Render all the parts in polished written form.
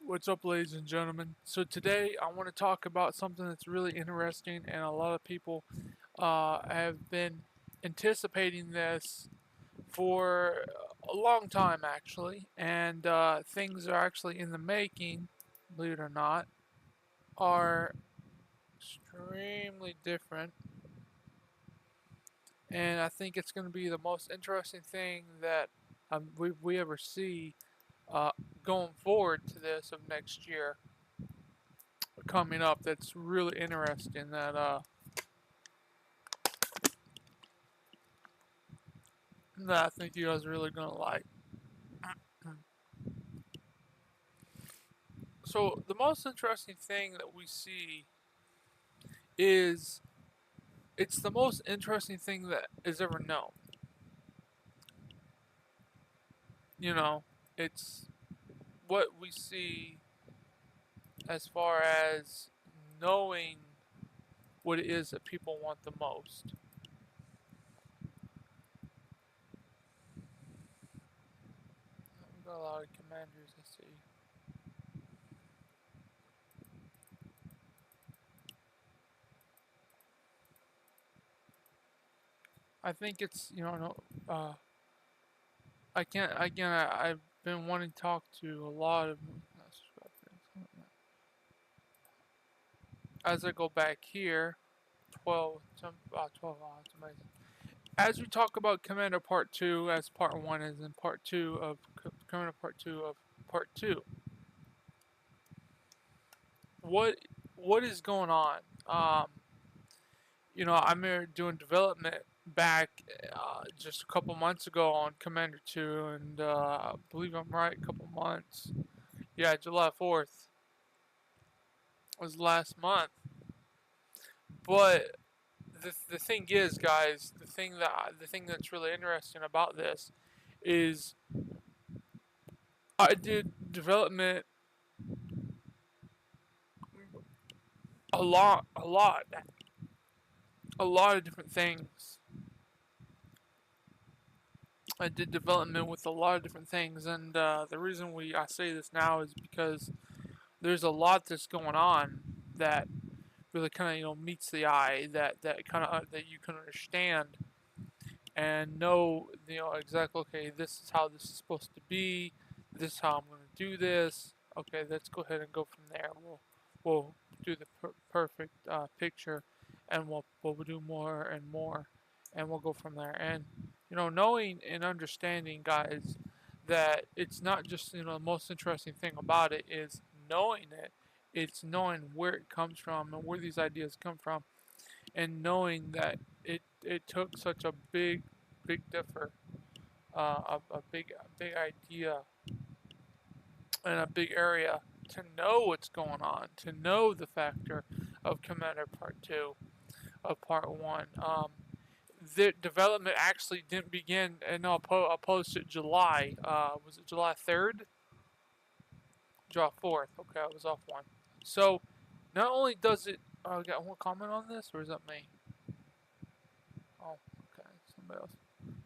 What's up, ladies and gentlemen? So today I want to talk about something that's really interesting, and a lot of people have been anticipating this for a long time, actually. And things are actually in the making, believe it or not, are extremely different. And I think it's going to be the most interesting thing that we ever see uh, going forward to this of next year coming up. That's really interesting that I think you guys are really gonna like. So the most interesting thing that we see is it's the most interesting thing that is ever known. You know, it's what we see as far as knowing what it is that people want the most. We've got a lot of commanders, I see. I think it's I can't again. I've been wanting to talk to a lot of as I go back here. 12, it's amazing. As we talk about Commander Part 2, as Part 1 is in Part 2 of Commander Part 2 of Part 2, what what is going on? I'm here doing development back just a couple months ago on Commander 2, and I believe I'm right, a couple months. Yeah, July 4th was last month. But the thing is, guys, the thing that's really interesting about this is I did development a lot of different things. I did development with a lot of different things, and the reason I say this now is because there's a lot that's going on that really kind of meets the eye, that kind of that you can understand and know exactly. Okay, this is how this is supposed to be. This is how I'm going to do this. Okay, let's go ahead and go from there. We'll do the perfect picture, and we'll do more and more, and we'll go from there. And knowing and understanding, guys, that it's not just the most interesting thing about it is knowing it. It's knowing where it comes from and where these ideas come from, and knowing that it took such a big differ, a big idea in a big area to know what's going on, to know the factor of Commander Part 2 of Part 1. The development actually didn't begin, and I'll post it July. Was it July 3rd? July 4th. Okay, I was off one. So, not only does it. I got one comment on this, or is that me? Oh, okay, somebody else.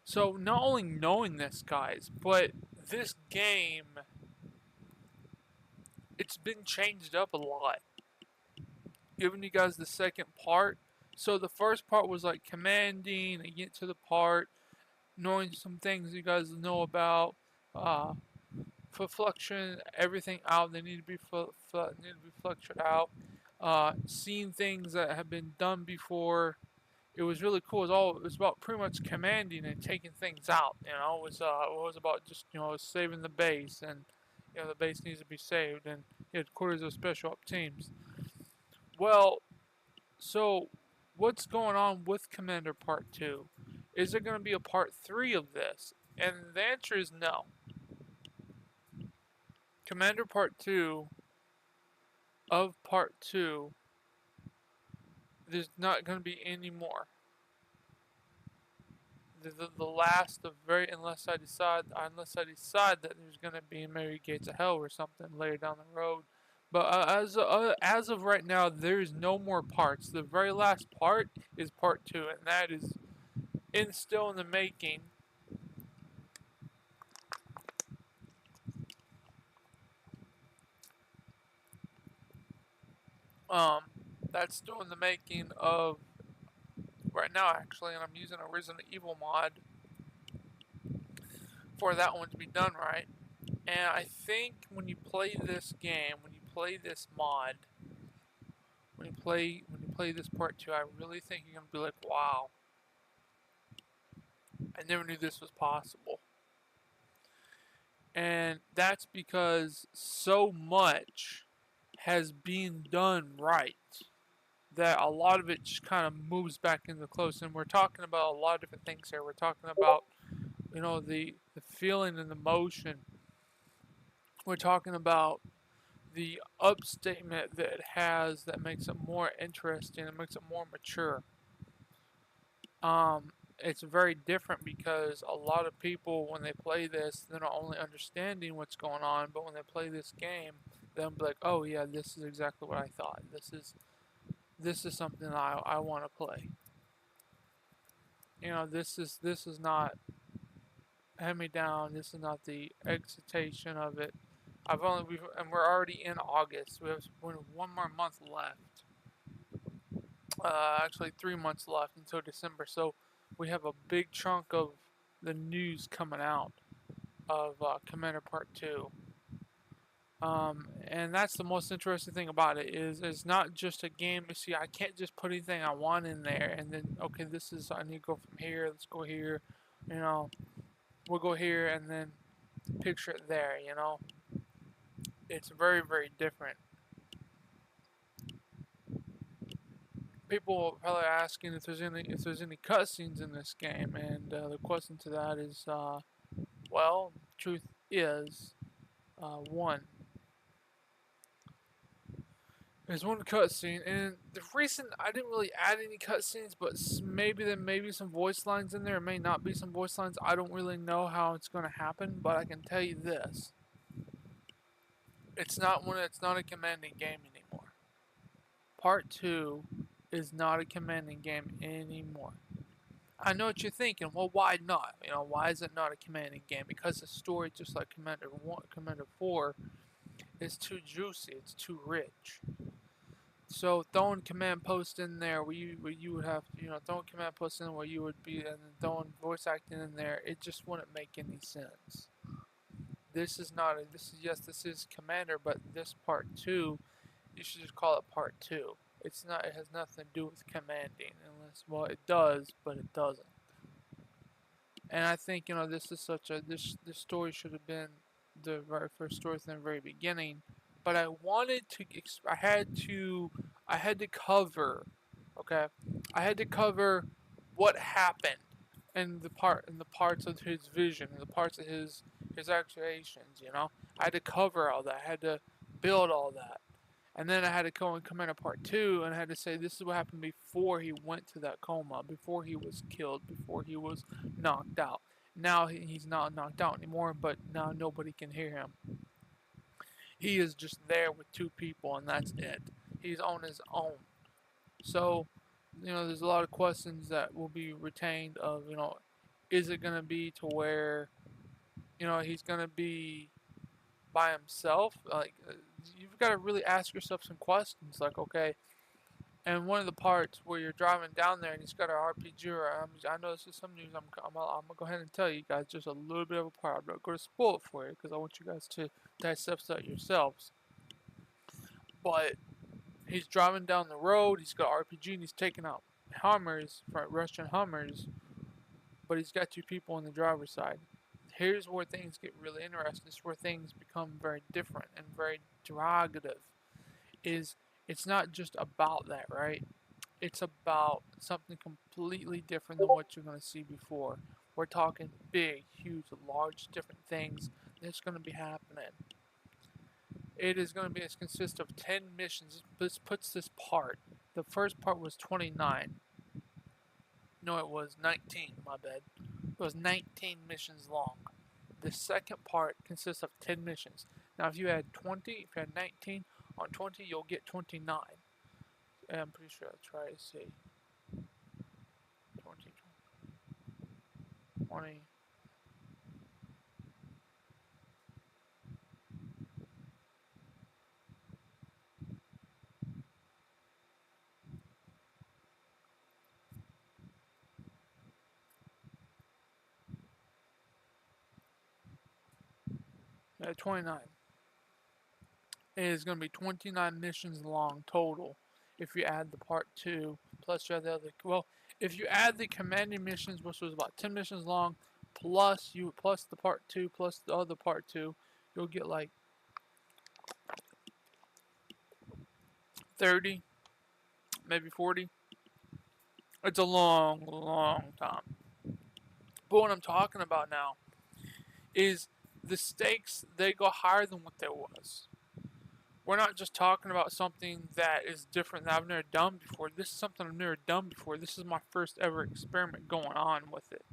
So, not only knowing this, guys, but this game, it's been changed up a lot. Giving you guys the second part. So the first part was like commanding and get to the part, knowing some things you guys know about, uh, for fluction, everything out. They need to be fluctuated out. Seeing things that have been done before. It was really cool. It was about pretty much commanding and taking things out. It was about just saving the base, and the base needs to be saved, and quarters of special op teams. Well, so what's going on with Commander Part 2? Is there going to be a Part 3 of this? And the answer is no. Commander Part 2 of Part 2, there's not going to be any more. The last of very unless I decide that there's going to be maybe Gates of Hell or something later down the road. But as of right now, there is no more parts. The very last part is Part 2, and that is still in the making. Um, that's still in the making of right now, actually, and I'm using a Resident Evil mod for that one to be done right. And I think when you play this game, when you play this mod, when you play this part 2, I really think you're gonna be like, wow, I never knew this was possible. And that's because so much has been done right that a lot of it just kind of moves back into close. And we're talking about a lot of different things here. We're talking about, the feeling and the motion. We're talking about the upstatement that it has that makes it more interesting and makes it more mature. It's very different because a lot of people, when they play this, they're not only understanding what's going on, but when they play this game, they'll be like, "Oh yeah, this is exactly what I thought. This is something I want to play." This is not hand me down. This is not the excitation of it. And we're already in August. We have one more month left. Actually 3 months left until December. So we have a big chunk of the news coming out of Commander Part 2. And that's the most interesting thing about it is it's not just a game. You see, I can't just put anything I want in there and then, okay, I need to go from here, let's go here, you know, we'll go here and then picture it there, It's very, very different. People are probably asking if there's any cutscenes in this game, and the question to that is, well, truth is, one. There's one cutscene, and the reason I didn't really add any cutscenes, but maybe there may be some voice lines in there, it may not be some voice lines. I don't really know how it's going to happen, but I can tell you this: it's not a commanding game anymore. Part 2 is not a commanding game anymore. I know what you're thinking. Well, why not? Why is it not a commanding game? Because the story, just like Commander 4, is too juicy. It's too rich. So throwing command post in there where you would have to, throwing command post in where you would be, and then throwing voice acting in there, it just wouldn't make any sense. This is not a, this is yes, this is Commander, but this part 2, you should just call it part 2. It's not. It has nothing to do with commanding, unless, well, it does, but it doesn't. And I think this story should have been the very first story from the very beginning. But I wanted to. I had to cover. Okay, I had to cover what happened in the parts of his vision, in the parts of his actions. I had to cover all that. I had to build all that. And then I had to go and come in a part 2, and I had to say this is what happened before he went to that coma, before he was killed, before he was knocked out. Now he's not knocked out anymore, but now nobody can hear him. He is just there with 2 people, and that's it. He's on his own. So, there's a lot of questions that will be retained of, is it going to be to where, he's going to be by himself? Like, you've got to really ask yourself some questions. Like, okay, and one of the parts where you're driving down there and he's got an RPG, or I know this is some news. I'm gonna go ahead and tell you guys just a little bit of a part. I'm not going to spoil it for you because I want you guys to dissect that yourselves. But he's driving down the road. He's got RPG and he's taking out Hummers, Russian Hummers, but he's got 2 people on the driver's side. Here's where things get really interesting. This is where things become very different and very derogative. It's not just about that, right? It's about something completely different than what you're going to see before. We're talking big, huge, large, different things that's going to be happening. It is going to be, it consists of 10 missions. This puts this part. The first part was 29. No, it was 19, my bad. It was 19 missions long. The second part consists of 10 missions. Now, if you had 20, if you had 19, on 20, you'll get 29. And I'm pretty sure that's right. Let's see. 20, 20. 29. It is going to be 29 missions long total if you add the part 2 plus you add the other. Well, if you add the commanding missions, which was about 10 missions long, plus the part 2 plus the other part 2, you'll get like 30, maybe 40. It's a long, long time. But what I'm talking about now is the stakes, they go higher than what there was. We're not just talking about something that is different that I've never done before. This is something I've never done before. This is my first ever experiment going on with it.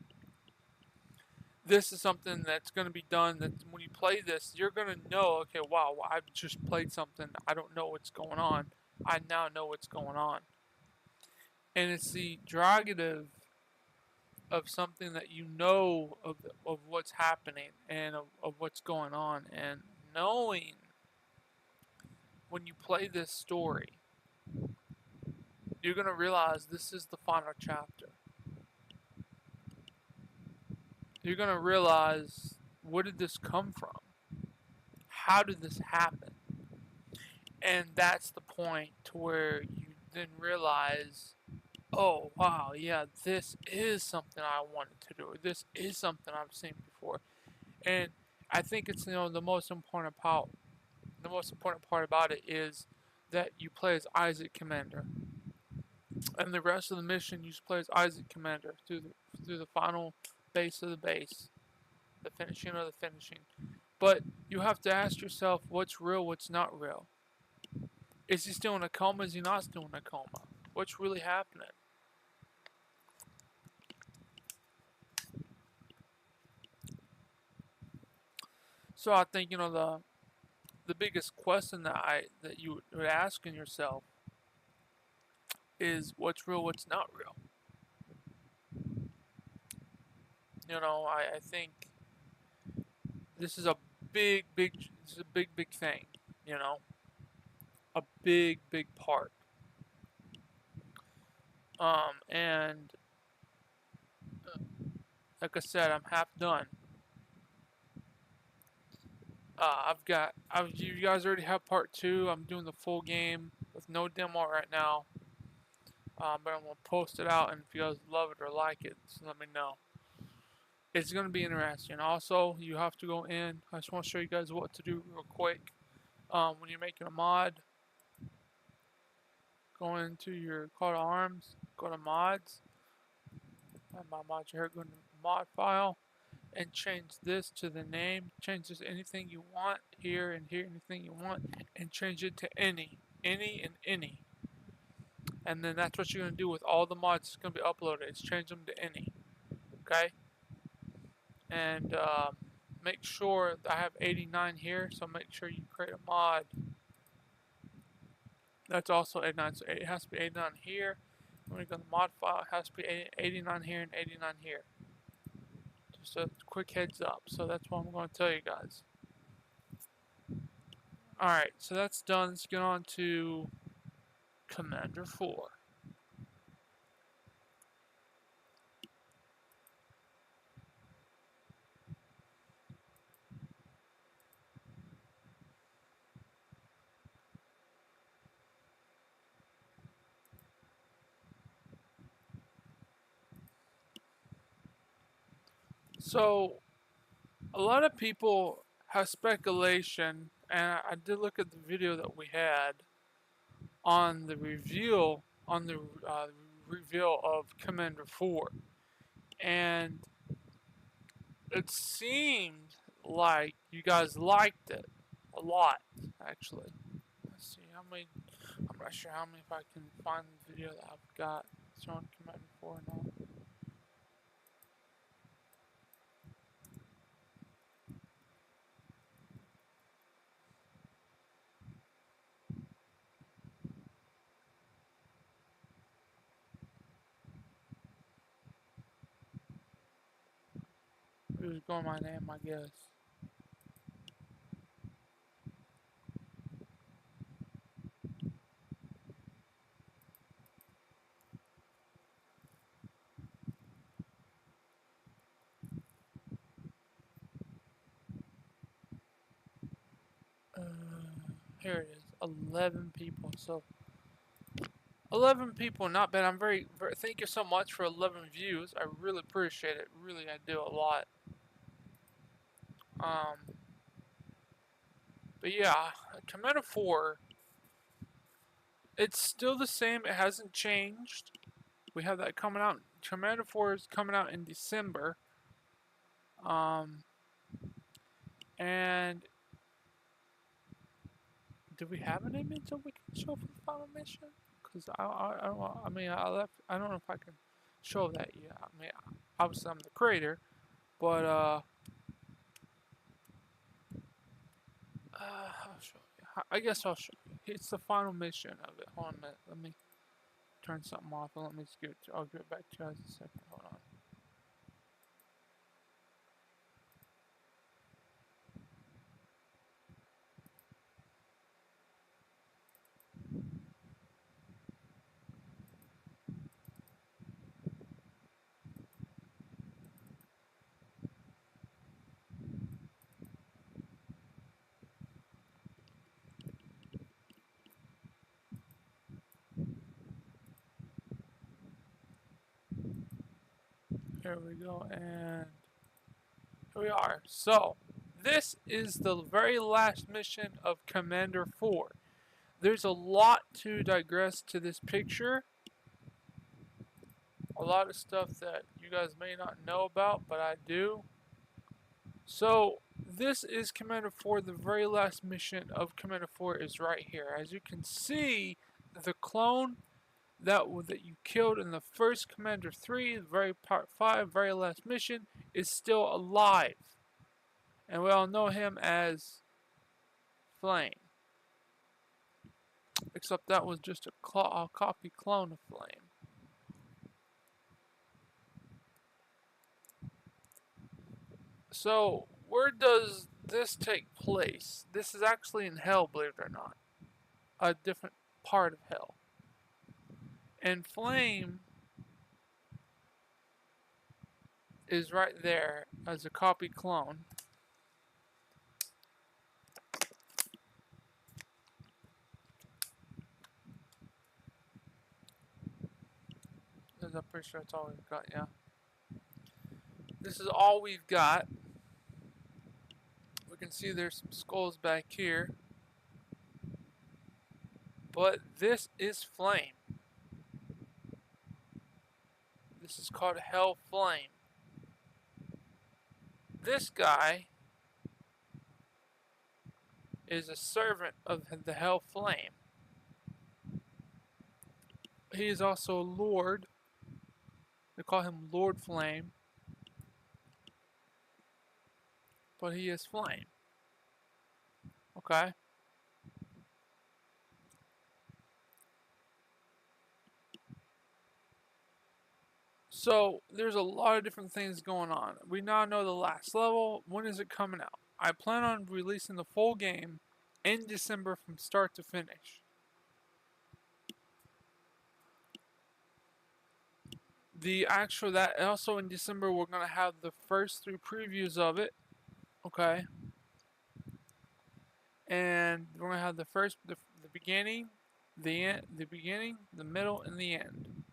This is something that's going to be done that when you play this, you're going to know, okay, wow, I've just played something. I don't know what's going on. I now know what's going on. And it's the derogative of something that you know of what's happening and of what's going on. And knowing when you play this story, you're going to realize this is the final chapter. You're going to realize, where did this come from? How did this happen? And that's the point to where you then realize, oh, wow, yeah, this is something I wanted to do. This is something I've seen before. And I think it's, the most important part. The most important part about it is that you play as Isaac Commander. And the rest of the mission, you play as Isaac Commander through the final base of the base, the finishing of the finishing. But you have to ask yourself, what's real, what's not real? Is he still in a coma? Is he not still in a coma? What's really happening? So I think the biggest question that you would ask in yourself is, what's real, what's not real? I think this is a big thing. A big part. And like I said, I'm half done. You guys already have part 2. I'm doing the full game with no demo right now. But I'm going to post it out, and if you guys love it or like it, just let me know. It's going to be interesting. Also, you have to go in. I just want to show you guys what to do real quick. When you're making a mod, go into your call to arms, go to mods, and my mods here, go to mod file, and change this to the name. Change this to anything you want, here and here, anything you want, and change it to any and any. And then that's what you're going to do with all the mods that's going to be uploaded. Is change them to any. Okay? And make sure I have 89 here, so make sure you create a mod that's also 89. So it has to be 89 here. When we go to the mod file, it has to be 89 here and 89 here. Just a quick heads up. So that's what I'm going to tell you guys. Alright, so that's done. Let's get on to Commander 4. So, a lot of people have speculation, and I did look at the video that we had on the reveal of Commander 4, and it seemed like you guys liked it a lot, actually. Let's see how many. I'm not sure how many. If I can find the video that I've got. It's on Commander 4 now. Who's going my name, I guess. Here it is, 11 people. So 11 people, not bad. I'm very thank you so much for 11 views. I really appreciate it. Really, I do a lot. But yeah, Commander 4, it's still the same. It hasn't changed. We have that coming out. Commander 4 is coming out in December. And do we have an image that we can show for the final mission? Because I don't know if I can show that yet. I mean, obviously I'm the creator, but I'll show you. I guess I'll show you. It's the final mission of it. Hold on a minute. Let me turn something off and let me just give it to, I'll give it back to you guys in a second. Hold on. Here we go, and here we are. So, this is the very last mission of Commander 4. There's a lot to digress to this picture. A lot of stuff that you guys may not know about, but I do. So, this is Commander 4. The very last mission of Commander 4 is right here. As you can see, the clone that you killed in the first Commander 3, very part 5, very last mission, is still alive. And we all know him as Flame. Except that was just a copy clone of Flame. So, where does this take place? This is actually in Hell, believe it or not. A different part of Hell. And Flame is right there as a copy clone. I'm pretty sure that's all we've got, yeah. This is all we've got. We can see there's some skulls back here. But this is Flame. This is called Hell Flame. This guy is a servant of the Hell Flame. He is also a Lord. They call him Lord Flame. But he is Flame. Okay? So, there's a lot of different things going on. We now know the last level. When is it coming out? I plan on releasing the full game in December from start to finish. That also in December we're going to have the first 3 previews of it. Okay? And we're going to have the beginning, the end, the beginning, the middle, and the end.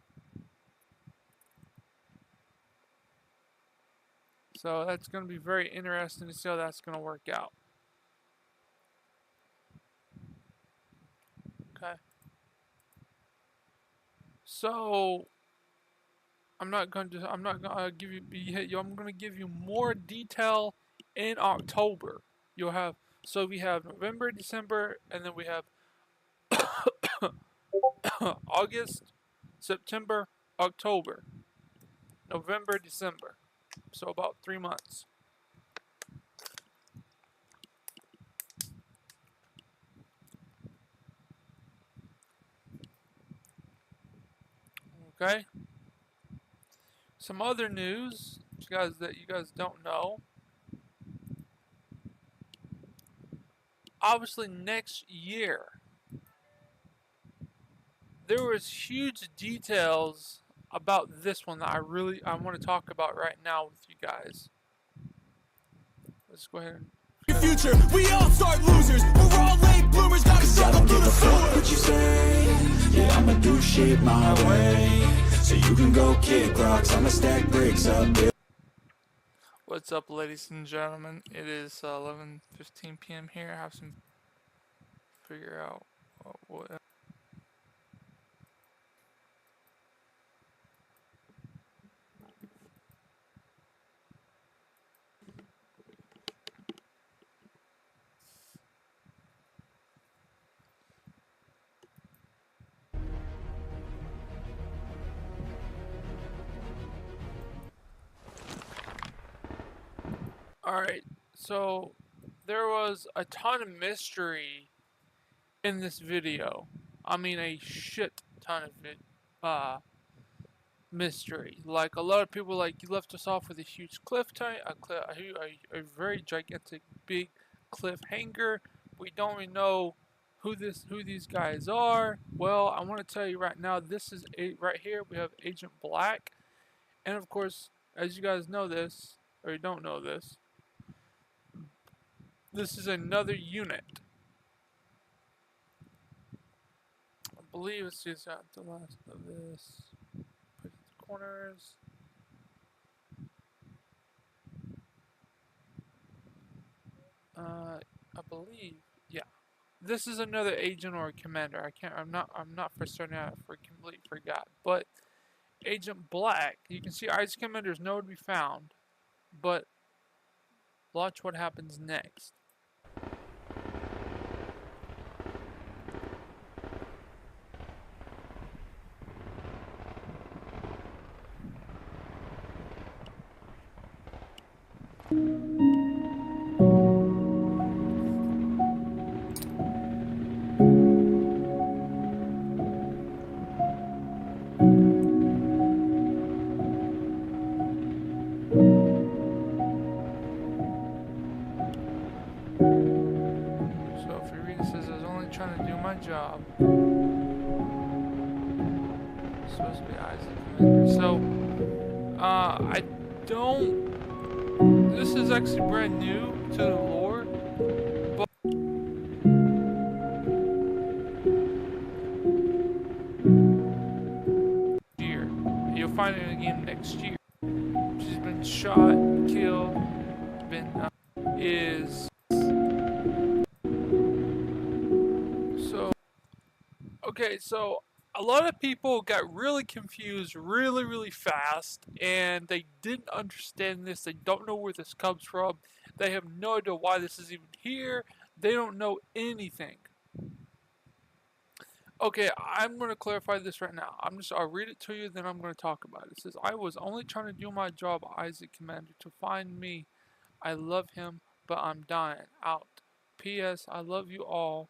So that's going to be very interesting to see how that's going to work out. Okay. So I'm going to give you more detail in October. You'll have, so we have November, December, and then we have August, September, October, November, December. So about 3 months. Okay. Some other news, that you guys don't know. Obviously, next year, there was huge details about this one that I want to talk about right now with you guys. Let's go ahead and... Future, we all start losers. We're all late bloomers. I'ma do shit my way. So you can go kick rocks, I'ma stack bricks up. What's up, ladies and gentlemen? It is 11:15 p.m. here. I have some figure out what. Alright, so there was a ton of mystery in this video. I mean, a shit ton of mystery. Like, a lot of people, like, you left us off with a huge a very gigantic, big cliffhanger. We don't really know who these guys are. Well, I want to tell you right now, this is right here. We have Agent Black, and of course, as you guys know this, or you don't know this, this is another unit. I believe it's just at the last of this. Put it the corners. I believe, yeah. This is another agent or a commander. I'm not for certain. I completely forgot. But Agent Black, you can see Isaac Commander is nowhere to be found. But watch what happens next. So if you read it, says I was only trying to do my job. It's supposed to be Isaac Commander. So I don't. This is actually brand new to the lore. But year, you'll find it in the game next year. She's been shot, killed, is so okay. So a lot of people got really confused really fast, and they didn't understand this. They don't know where this comes from. They have no idea why this is even here. They don't know anything. Okay, I'm going to clarify this right now. I'll read it to you, then I'm going to talk about it. It says, I was only trying to do my job, Isaac Commander, to find me. I love him, but I'm dying out. P.S. I love you all.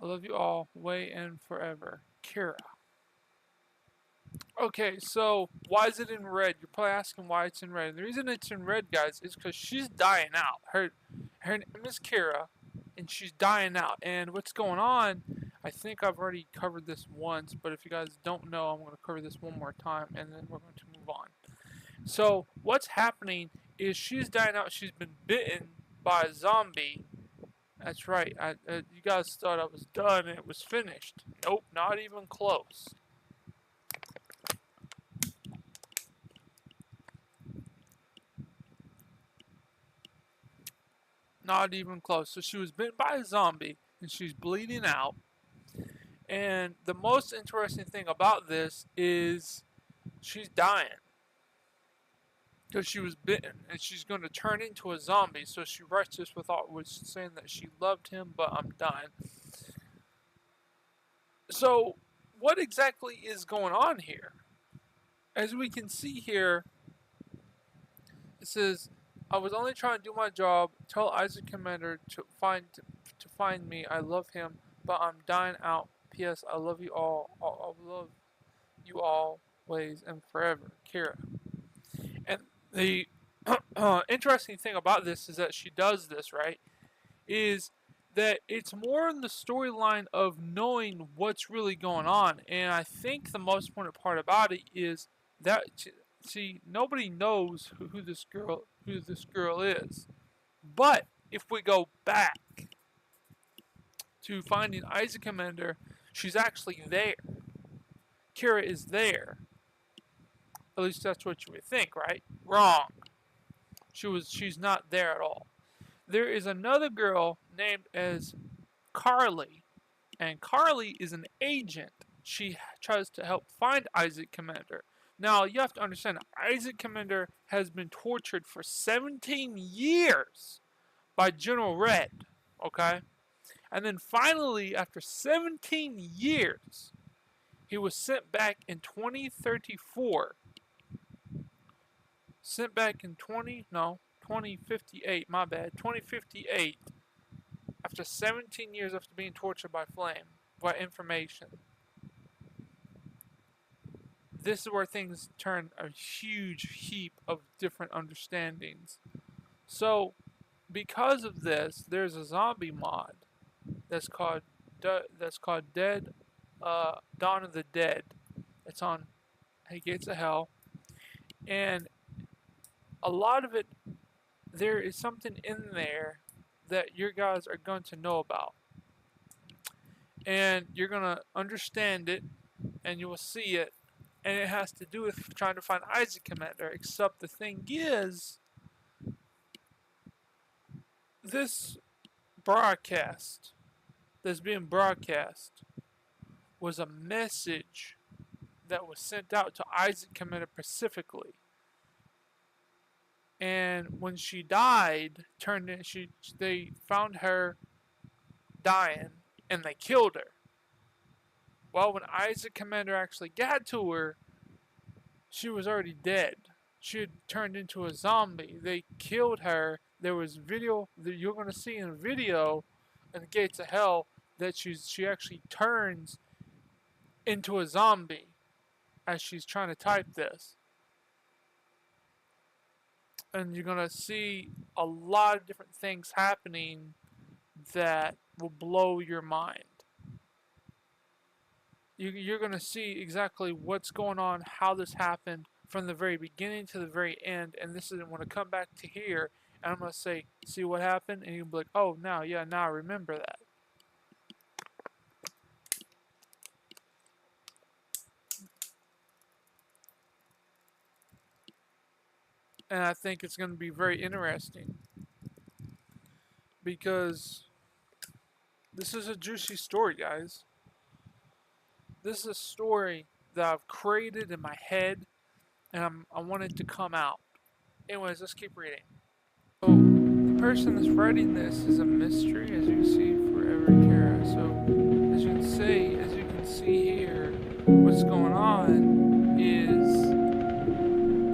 I love you all, way and forever. Kira. Okay, so why is it in red? You're probably asking why it's in red. The reason it's in red, guys, is because she's dying out. Her name is Kira, and she's dying out. And what's going on, I think I've already covered this once, but if you guys don't know, I'm going to cover this one more time, and then we're going to move on. So what's happening is she's dying out. She's been bitten by a zombie. That's right. You guys thought I was done and it was finished. Nope, not even close. Not even close. So she was bitten by a zombie and she's bleeding out. And the most interesting thing about this is she's dying. Because she was bitten and she's going to turn into a zombie. So she writes this with saying that she loved him, but I'm dying. So what exactly is going on here? As we can see here, it says, I was only trying to do my job. Tell Isaac Commander to find me. I love him, but I'm dying out. P.S. I love you all. I love you always and forever. Kira. And the interesting thing about this is that she does this, right? Is that it's more in the storyline of knowing what's really going on. And I think the most important part about it is that, see, nobody knows who this girl is. But if we go back to finding Isaac Commander, She's actually there. Kira is there. At least that's what you would think, right? Wrong. She's not there at all. There is another girl named as Carly, and Carly is an agent. She tries to help find Isaac Commander. Now, you have to understand, Isaac Commander has been tortured for 17 years by General Red, okay? And then finally, after 17 years, he was sent back in 2034. Sent back in 2058, my bad, 2058. After 17 years after being tortured by Flame, by information. This is where things turn a huge heap of different understandings. So, because of this, there's a zombie mod that's called Dead Dawn of the Dead. It's on Gates of Hell, and a lot of it, there is something in there that you guys are going to know about, and you're going to understand it, and you will see it, and it has to do with trying to find Isaac Commander. Except the thing is, this broadcast that's being broadcast was a message that was sent out to Isaac Commander specifically. And when she died, they found her dying and they killed her. Well, when Isaac Commander actually got to her, she was already dead. She had turned into a zombie. They killed her. There was video that you're going to see in a video in the Gates of Hell that she actually turns into a zombie as she's trying to type this. And you're going to see a lot of different things happening that will blow your mind. You're going to see exactly what's going on, how this happened from the very beginning to the very end. And this is when I come back to here and I'm going to say, see what happened? And you'll be like, oh, now I remember that. And I think it's going to be very interesting. Because this is a juicy story, guys. This is a story that I've created in my head, and I want it to come out. Anyways, let's keep reading. So, the person that's writing this is a mystery, as you can see, Forever Kara. So, as you can see here, what's going on is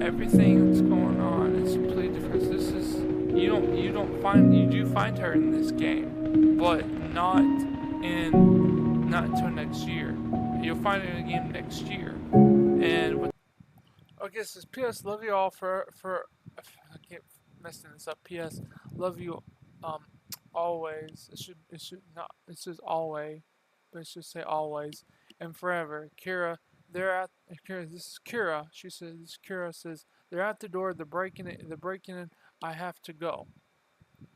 everything that's going on is completely different. This is you do find her in this game, but not until next year. You'll find it again next year. And with, I guess this PS love you all for I keep messing this up. PS love you always. It should not, it says always, but it should say always and forever. Kira, this is Kira. Kira says they're at the door, they're breaking in, I have to go.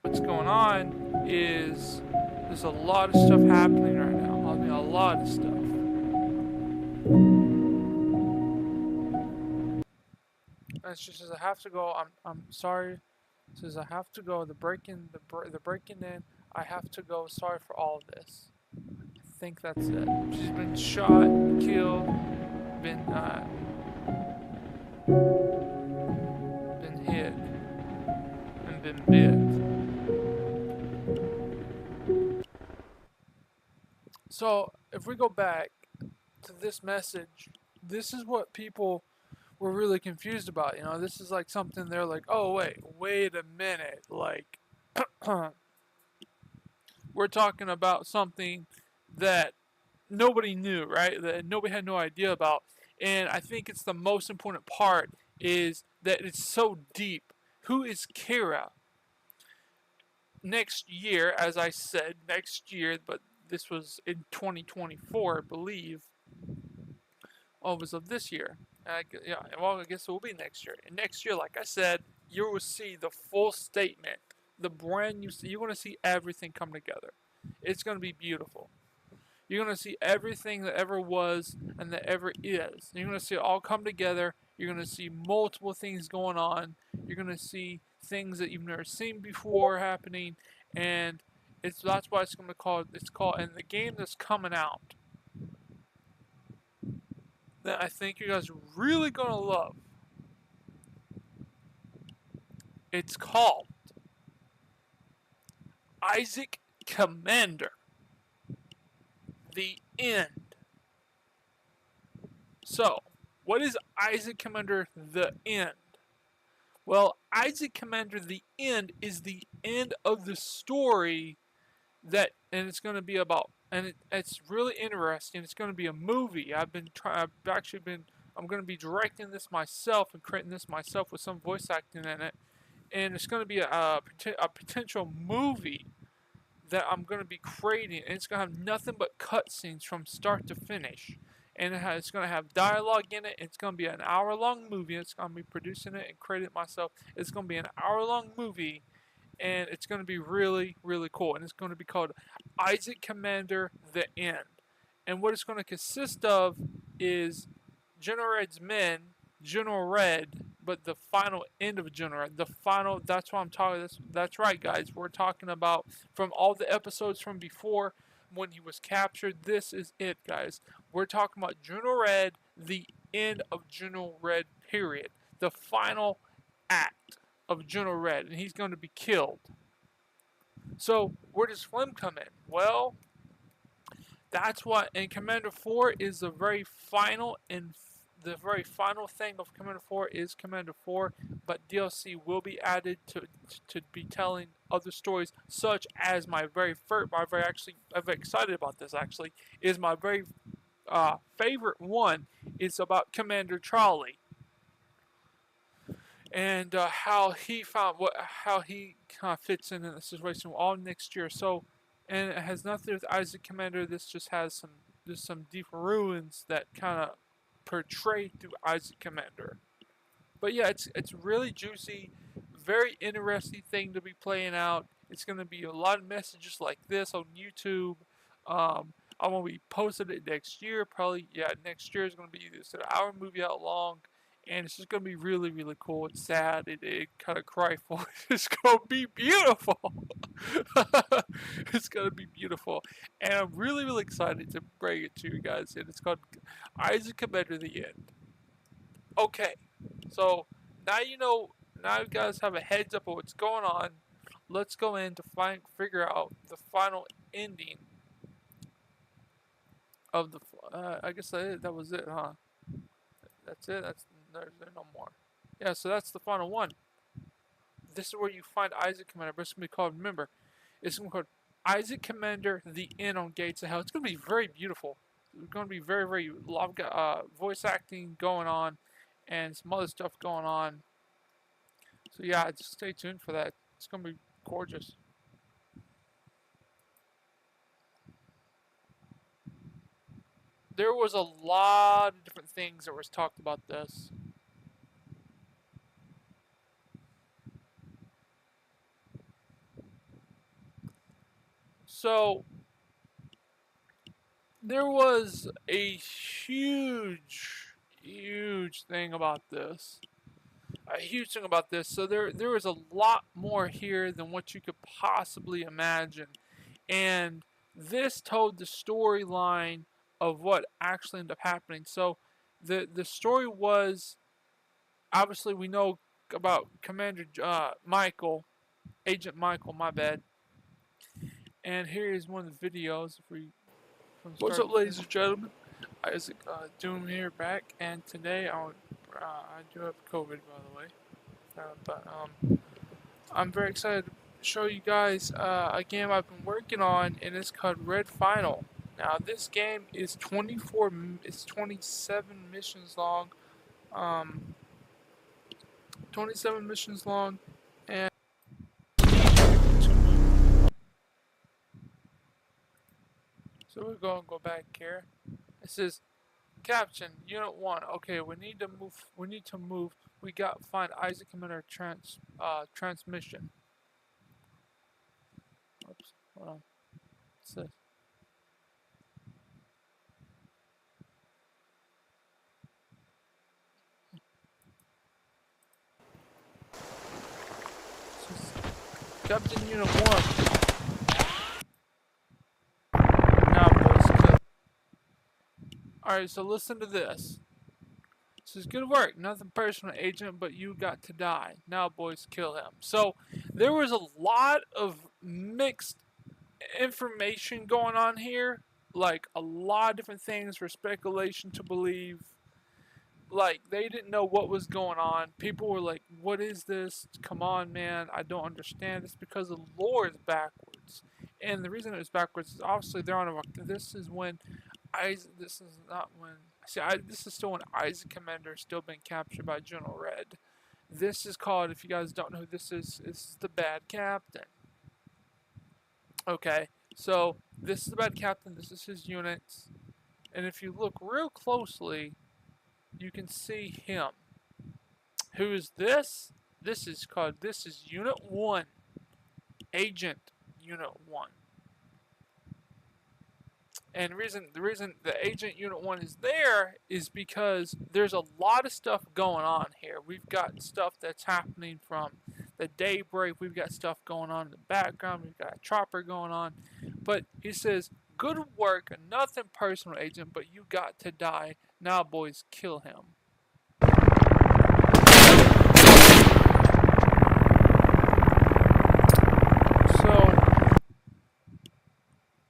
What's going on is there's a lot of stuff happening right now. I mean, a lot of stuff. And she says, I have to go. I'm sorry. She says, I have to go. The breaking in. I have to go. Sorry for all of this. I think that's it. She's been shot, killed, been hit, and been bit. So, if we go back to this message, this is what people were really confused about. You know, this is like something they're like, oh, wait a minute. Like, we're talking about something that nobody knew, right? That nobody had no idea about. And I think it's the most important part is that it's so deep. Who is Kira? Next year, as I said, next year, but this was in 2024, I believe. Oh, it was of this year. I guess it will be next year. And next year, like I said, you will see the full statement, the brand new. You're going to see everything come together. It's going to be beautiful. You're going to see everything that ever was and that ever is. You're going to see it all come together. You're going to see multiple things going on. You're going to see things that you've never seen before happening, and that's why it's going to call it's called. And the game that's coming out that I think you guys are really going to love. It's called Isaac Commander: The End. So, what is Isaac Commander: The End? Well, Isaac Commander: The End is the end of the story and it's going to be about, and it's really interesting. It's going to be a movie. I'm going to be directing this myself and creating this myself with some voice acting in it, and it's going to be a potential movie that I'm going to be creating, and it's going to have nothing but cutscenes from start to finish. And it's going to have dialogue in it. It's going to be an hour-long movie. It's going to be producing it and creating it myself. It's going to be an hour-long movie, and it's going to be really, really cool. And it's going to be called Isaac Commander: The End. And what it's going to consist of is General Red's men, General Red, but the final end of General Red. That's what I'm talking. That's right, guys. We're talking about from all the episodes from before when he was captured. This is it, guys. We're talking about General Red, the end of General Red, period. The final act of General Red, and he's going to be killed. So, where does Flem come in? Well, that's what, and Commander 4 is the very final, and the very final thing of Commander 4 is Commander 4, but DLC will be added to be telling other stories, such as I'm very excited about this actually, is my very favorite one is about Commander Charlie. And how he kind of fits in the situation all next year. So, and it has nothing to do with Isaac Commander. This just has some deep ruins that kind of portray through Isaac Commander. But yeah, it's really juicy, very interesting thing to be playing out. It's going to be a lot of messages like this on YouTube. I'm going to be posting it next year. Probably, yeah, next year is going to be this an hour movie out long. And it's just going to be really, really cool. It's sad. It kind of cry for it. It's going to be beautiful. It's going to be beautiful. And I'm really, really excited to bring it to you guys. And it's called Isaac Commander: The End. Okay. So, now now you guys have a heads up of what's going on. Let's go in to figure out the final ending of the, I guess that was it, huh? That's it. There's no more. Yeah, so that's the final one. This is where you find Isaac Commander, but it's going to be called, remember, it's going to be called Isaac Commander: The End on Gates of Hell. It's going to be very beautiful. It's going to be very, very, a lot of voice acting going on, and some other stuff going on. So yeah, just stay tuned for that. It's going to be gorgeous. There was a lot of different things that was talked about this. So, there was a huge thing about this. A huge thing about this. So there was a lot more here than what you could possibly imagine. And this told the storyline of what actually ended up happening. So the story was, obviously we know about Commander Michael, Agent Michael, my bad. And here is one of the videos. What's up, ladies and gentlemen? Isaac Doom here, back, and today I do have COVID, by the way, but I'm very excited to show you guys a game I've been working on, and it's called Red Final. Now this game is 27 missions long, 27 missions long, and so we're going to go back here. It says, Captain, Unit 1. Okay, we need to move. We got to find Isaac Commander transmission. Oops, hold on. What's this? Captain Unit 1. Now, boys, kill. Alright, so listen to this. It says, good work. Nothing personal, Agent, but you got to die. Now, boys, kill him. So, there was a lot of mixed information going on here. Like, a lot of different things for speculation to believe. Like, they didn't know what was going on. People were like, what is this? Come on, man. I don't understand. It's because the lore is backwards. And the reason it was backwards is obviously they're on a. This is when Isaac. This is not when. See, this is still when Isaac Commander is still being captured by General Red. This is called, if you guys don't know who this is the Bad Captain. Okay, so this is the Bad Captain. This is his units. And if you look real closely, you can see him. Who is this? This is Unit 1. Agent Unit 1. And the reason the Agent Unit 1 is there is because there's a lot of stuff going on here. We've got stuff that's happening from the daybreak. We've got stuff going on in the background. We've got a chopper going on. But he says, good work, nothing personal, Agent, but you got to die. Now, boys, kill him. So,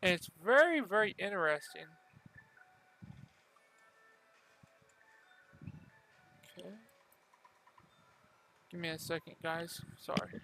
and it's very, very interesting. Okay. Give me a second, guys. Sorry.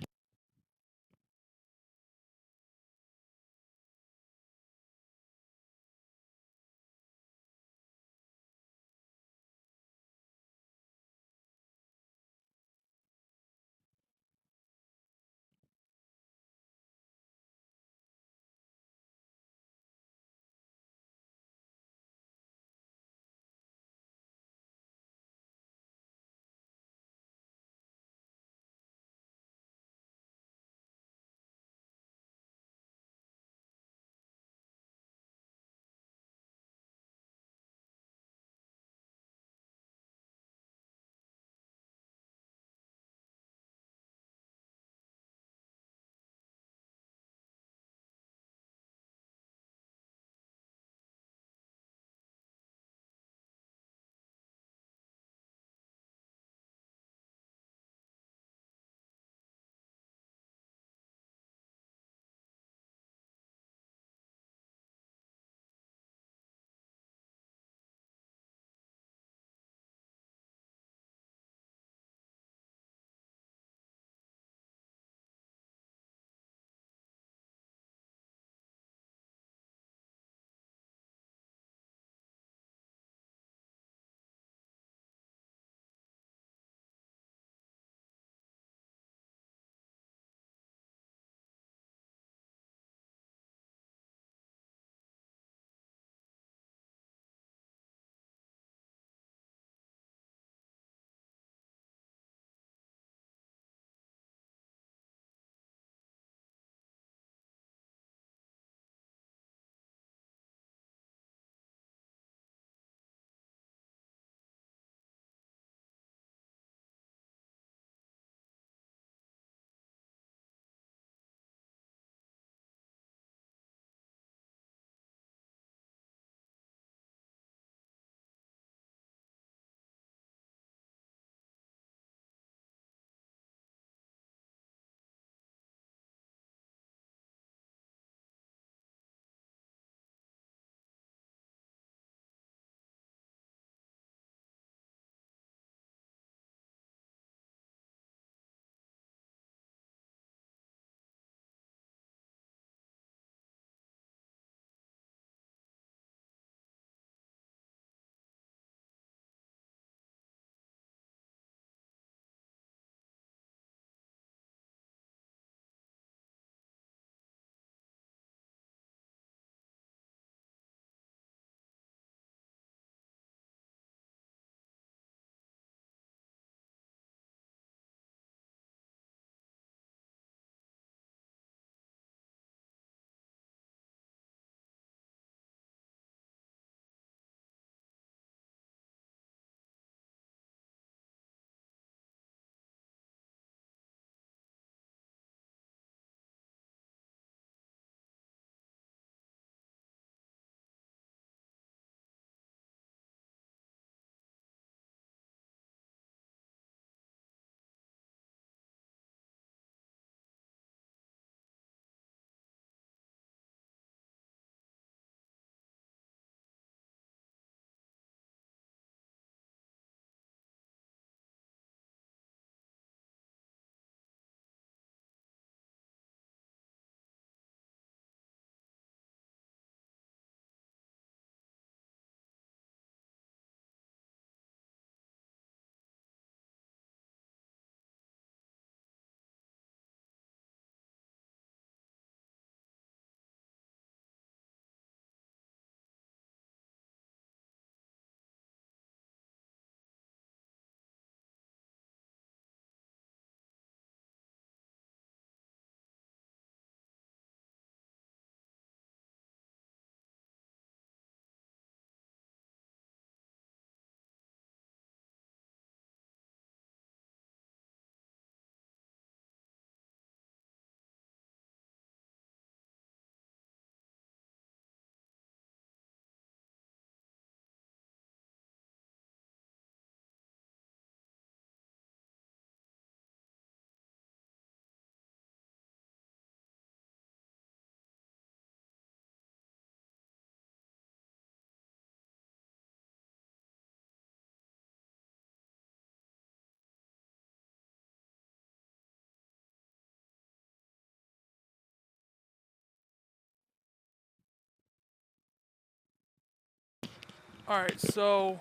Alright, so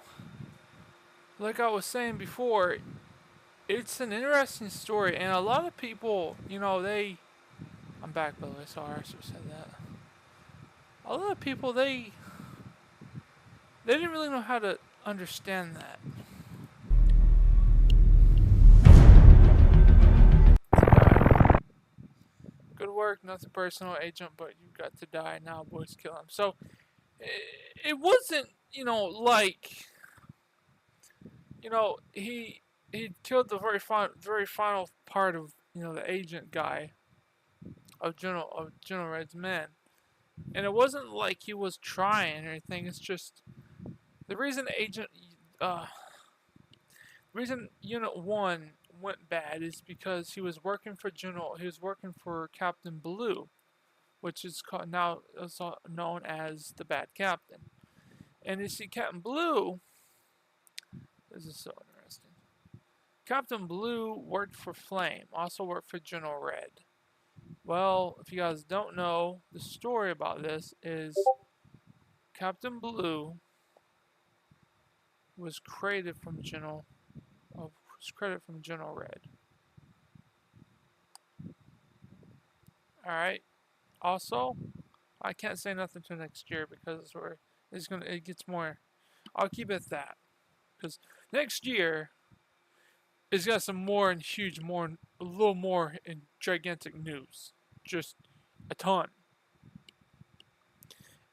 like I was saying before, it's an interesting story, and a lot of people, you know, I'm back by the way, sorry I should have said that. A lot of people, they didn't really know how to understand that. Good work, nothing personal, agent, but you got to die now, boys, kill him. So it wasn't, like, he killed the very final part of the agent guy of General Red's men, and it wasn't like he was trying or anything. It's just the reason uh, reason Unit 1 went bad is because he was working for Captain Blue, which is now known as the Bad Captain. And you see, Captain Blue, this is so interesting. Captain Blue worked for Flame, also worked for General Red. Well, if you guys don't know, the story about this is Captain Blue was created from General Red. Alright. Also, I can't say nothing till next year because it gets more. I'll keep it at that. Because next year it's got some more and huge, a little more in gigantic news. Just a ton.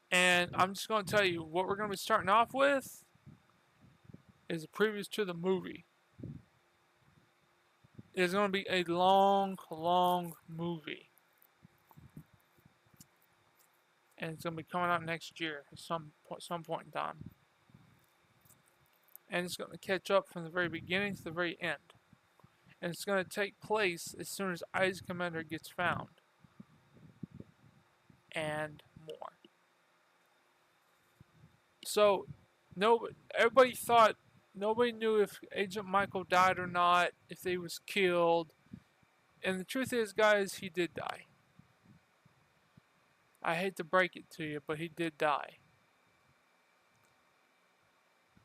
And I'm just going to tell you what we're going to be starting off with is a preview to the movie. It's going to be a long, long movie. And it's going to be coming out next year at some point in time. And it's going to catch up from the very beginning to the very end. And it's going to take place as soon as Isaac Commander gets found. And more. So, nobody knew if Agent Michael died or not, if he was killed. And the truth is, guys, he did die. I hate to break it to you, but he did die.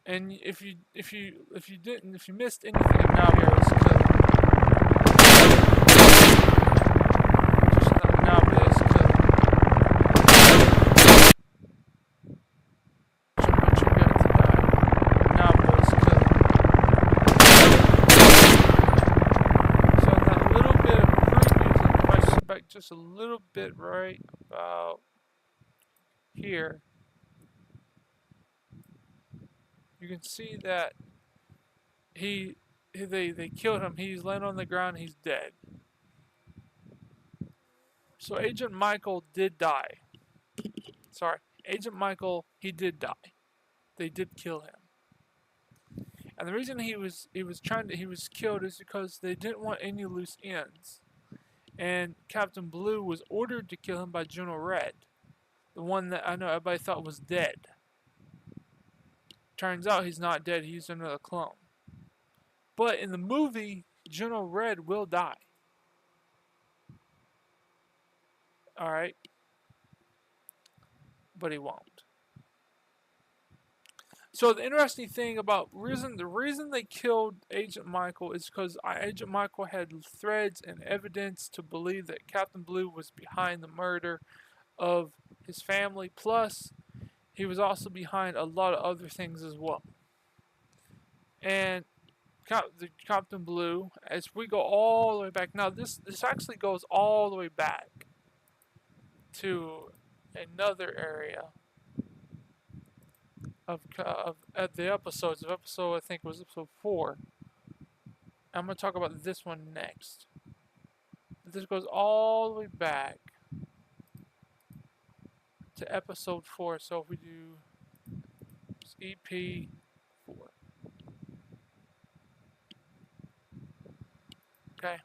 And if you missed anything now here, let's click. Just a little bit right about here, you can see that they killed him. He's laying on the ground. He's dead. So Agent Michael did die. Sorry, Agent Michael, he did die. They did kill him. And the reason he was killed is because they didn't want any loose ends. And Captain Blue was ordered to kill him by General Red, the one that I know everybody thought was dead. Turns out he's not dead, he's another clone. But in the movie, General Red will die. Alright? But he won't. So the interesting thing about the reason they killed Agent Michael is because Agent Michael had threads and evidence to believe that Captain Blue was behind the murder of his family. Plus, he was also behind a lot of other things as well. And Captain Blue, as we go all the way back, now this actually goes all the way back to another area of the episodes. I think it was episode 4. I'm going to talk about this one next. This goes all the way back to episode 4. So if we do EP 4. Okay.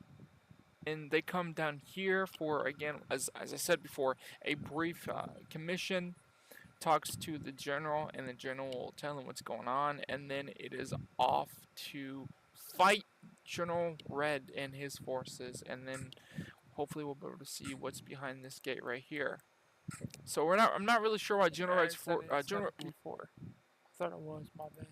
And they come down here for, again, as I said before, a brief commission. Talks to the general, and the general will tell him what's going on, and then it is off to fight General Red and his forces, and then hopefully we'll be able to see what's behind this gate right here. So I'm not really sure why General Red's Thought it was, my bad.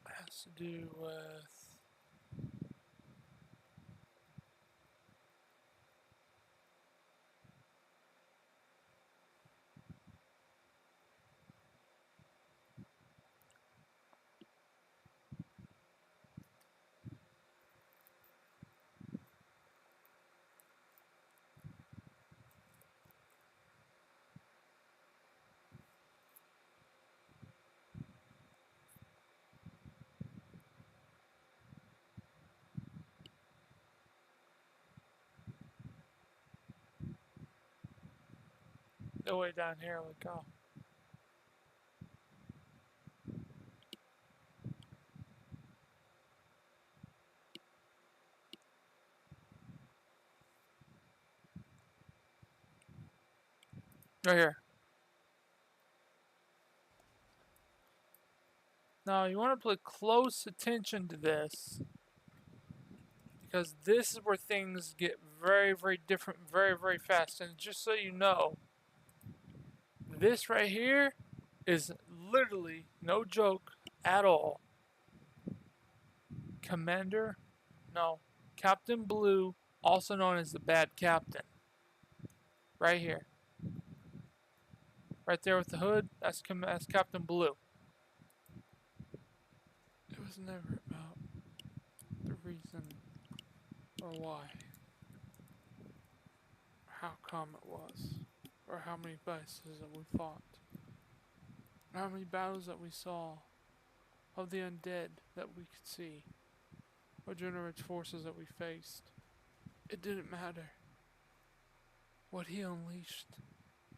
Has to do with the way down here we go. Right here. Now you want to pay close attention to this, because this is where things get very, very different very, very fast. And just so you know, this right here is literally, no joke at all, Captain Blue, also known as the Bad Captain. Right here. Right there with the hood, that's Captain Blue. It was never about the reason or why, or how come it was, or how many battles that we fought, or how many battles that we saw of the undead that we could see, or Generate forces that we faced. It didn't matter. What he unleashed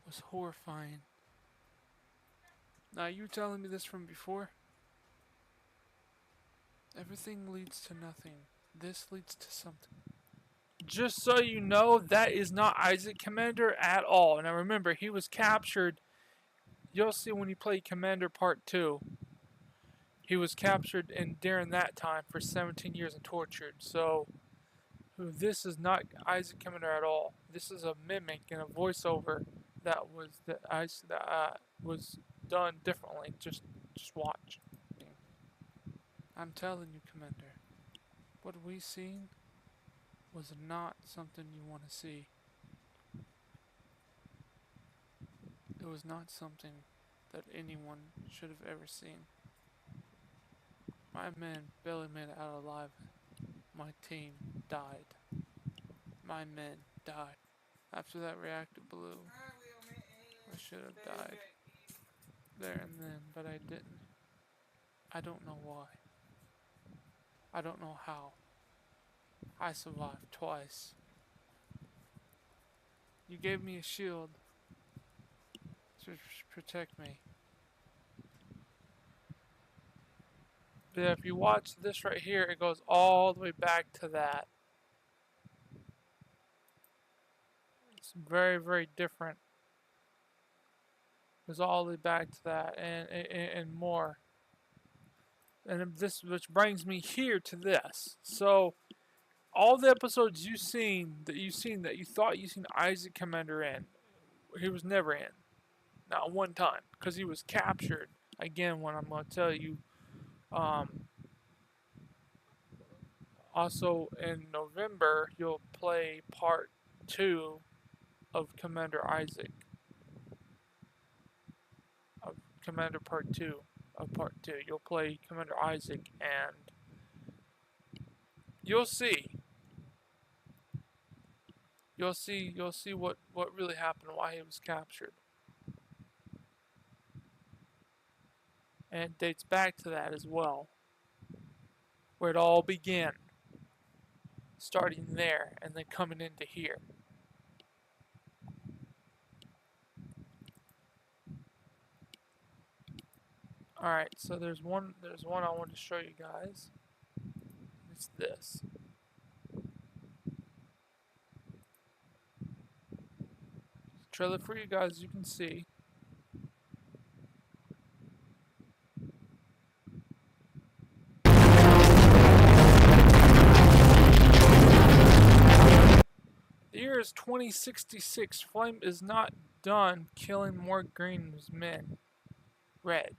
was horrifying. Now, you telling me this from before? Everything leads to nothing. This leads to something. Just so you know, that is not Isaac Commander at all. Now remember, he was captured. You'll see when you play Commander Part 2. He was captured during that time for 17 years and tortured. So, this is not Isaac Commander at all. This is a mimic and a voiceover that was done differently. Just watch. I'm telling you, Commander, what we seen was not something you want to see. It was not something that anyone should have ever seen. My men barely made it out alive. My team died. My men died. After that reactor blew, I should have died there and then, but I didn't. I don't know why. I don't know how. I survived twice. You gave me a shield to protect me. But if you watch this right here, it goes all the way back to that. It's very, very different. It goes all the way back to that and more. And this, which brings me here to this. So, all the episodes you've seen that you thought you seen Isaac Commander in, he was never in. Not one time. Because he was captured. Again, what I'm going to tell you. Also, in November, you'll play Part 2 of Commander Isaac. Of Commander Part 2 of Part 2. You'll play Commander Isaac, and you'll see. You'll see what really happened, why he was captured. And it dates back to that as well. Where it all began. Starting there and then coming into here. Alright, so there's one I want to show you guys. It's this. trailer for you guys. You can see. The year is 2066. Flame is not done killing more green men. Red.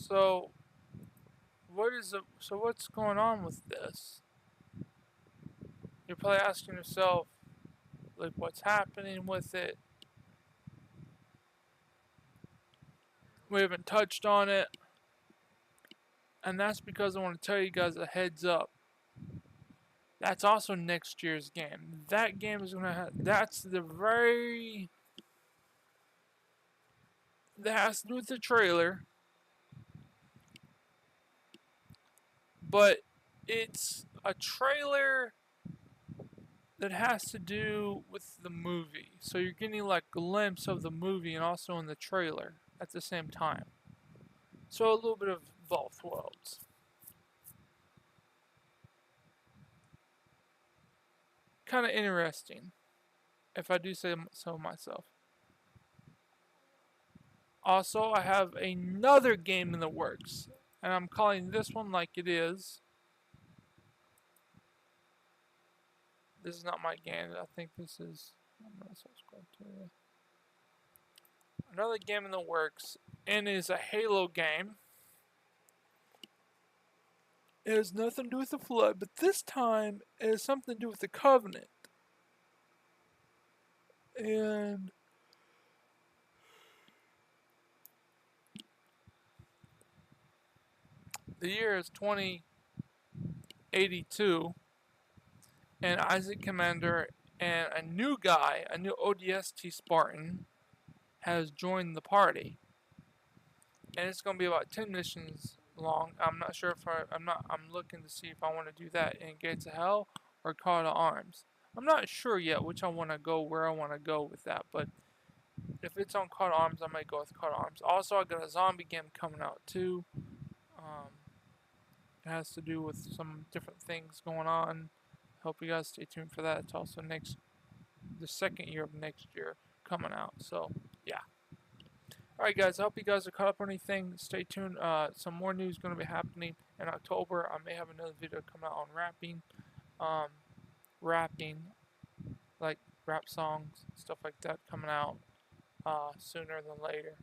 So, what's going on with this? You're probably asking yourself, like, what's happening with it? We haven't touched on it. And that's because I want to tell you guys a heads up. That's also next year's game. That game is going to have, that's the very, that has to do with the trailer. But it's a trailer that has to do with the movie. So you're getting like a glimpse of the movie and also in the trailer at the same time. So a little bit of both worlds. Kind of interesting, if I do say so myself. Also, I have another game in the works, and I'm calling this one like it is. This is not my game. I think this is. I'm gonna subscribe to it. Another game in the works, and it is a Halo game. It has nothing to do with the Flood, but this time it has something to do with the Covenant. And the year is 2082, and Isaac Commander and a new guy, a new ODST Spartan, has joined the party. And it's going to be about 10 missions long. I'm not sure if I'm looking to see if I want to do that in Gates of Hell or Call to Arms. I'm not sure yet which I want to go, where I want to go with that, but if it's on Call to Arms, I might go with Call to Arms. Also, I got a zombie game coming out too. It has to do with some different things going on. Hope you guys stay tuned for that. It's also the second year of next year coming out. So yeah. Alright guys, I hope you guys are caught up on anything. Stay tuned. Some more news is going to be happening in October. I may have another video coming out on rapping. Rapping, like rap songs, stuff like that coming out sooner than later.